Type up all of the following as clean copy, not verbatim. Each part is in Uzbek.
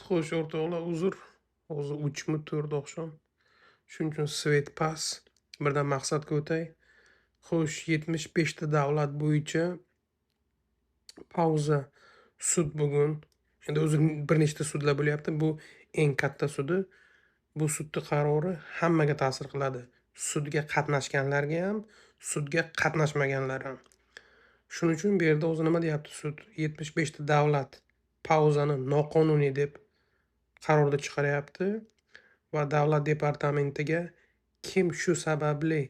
Xo'sh, o'rtoqlar, uzr. Hozir 3mi 4 oqshom. Shuning uchun svet past. Birdan maqsadga o'tay. Xo'sh, 75 ta davlat bo'yicha pauza sud bugun. Endi o'zi bir nechta sudlar bo'lyapti. Bu eng katta sudi. Bu sudning qarori hammaga ta'sir qiladi. Sudga qatnashganlarga ham, sudga qatnashmaganlar ham. Shuning uchun bu yerda o'zi nima deyapti sud? 75 ta davlat pauzani noqonuniy deb qarorda chiqaryapti va davlat departamentiga kim shu sababli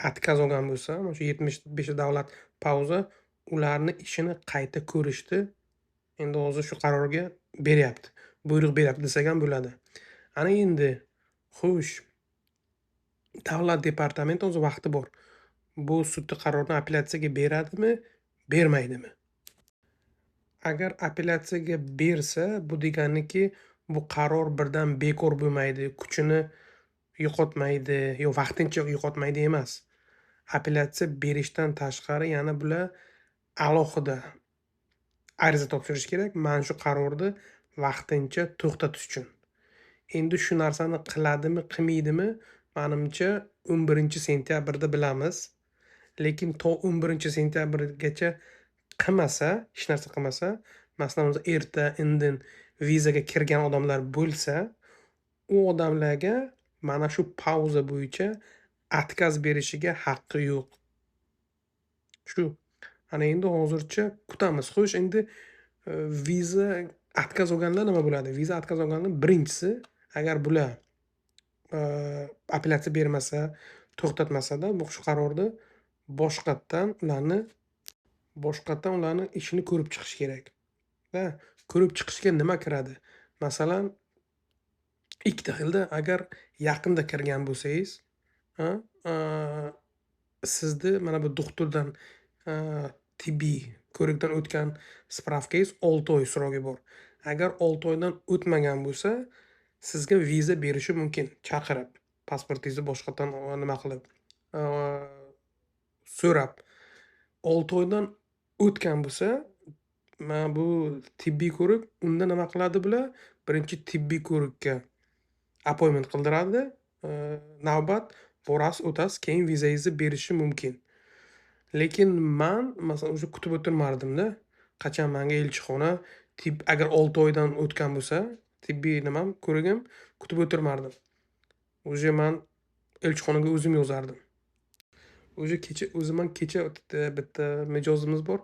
отказ olgan bo'lsa, mana shu 75 davlat pauza ularni ishini qayta ko'rishdi. Endi hozir shu qarorga beryapti. Buyruq beryapti desak ham bo'ladi. Ana endi xo'sh, davlat departamenti o'zi vaqti bor. Bu sudning qarorini apellyatsiyaga beradimi, bermaydimi? Agar apellyatsiyaga bersa, bu deganiki, bu qaror birdan bekor bo'lmaydi, kuchini yo'qotmaydi yo vaqtincha yo'qotmaydi emas. Apellyatsiya berishdan tashqari yana bular alohida ariza topshirish kerak, mana shu qarorni vaqtincha to'xtatish uchun. Endi shu narsani qiladimi, qilmaydimi, menimcha 11-sentyabrda bilamiz. Lekin to 11-sentyabrgacha qilmasa, hech narsa qilmasa, masalan, o'zi erta indin vizaga kirgan odamlar bo'lsa, u odamlarga mana shu pauza bo'yicha отказ berishiga haqqi yo'q. Shu. Ana endi hozircha kutamiz. Xo'sh, endi viza отказ olganlar nima bo'ladi? Viza отказ olganlar birinchisi, agar bular apellyatsiya bermasa, to'xtatmasada, bu shu qarorni boshqatdan ularni ishini ko'rib chiqish kerak. Va ko'rib chiqishga nima kiradi? Masalan, ikkita xilda agar yaqinda kirgan bo'lsangiz, a, sizni mana bu doktordan tibbiy ko'rikdan o'tgan spravkangiz 6 oy srogi bor. Agar 6 oydan o'tmagan bo'lsa, sizga viza berishi mumkin, chaqirib, pasportingizni boshqatdan nima qilib, so'rab. 6 oydan o'tgan bo'lsa, mana bu tibbiy ko'rik, unda nima qiladi bular? Birinchi tibbiy ko'rikka appointment qildiradi, navbat borasiz, o'tasiz, keyin vizangizni berishi mumkin. Lekin men masalan o'sha kutib o'tirmardim-da. Qachon menga elchixona agar 6 oydan o'tgan bo'lsa, tibbiy nimam, ko'rigim, kutib o'tirmardim. O'sha men elchixonaga o'zim yozardim. Men kecha bitta mijozimiz bor.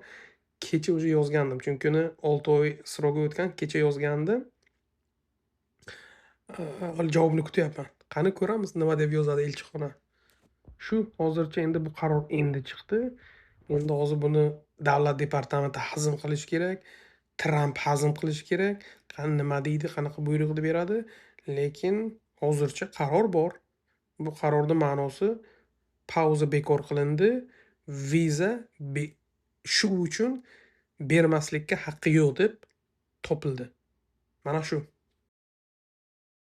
Kecha o'sha yozgandim. Chunki 6 oy srogi o'tgan, kecha yozgandim. Hali javobni kutyapman. Qani ko'ramiz nima deb yozadi elchixona. Shu hozircha endi bu qaror endi chiqdi. Endi hozir buni davlat departamenti hazm qilish kerak. Tramp hazm qilish kerak. Qani nima deydi, qanaqa buyruqni beradi. Lekin hozircha qaror bor. Bu qarorning ma'nosi pauza bekor qilindi. Viza shu uchun bermaslikka haqqi yo'q deb topildi. Mana shu.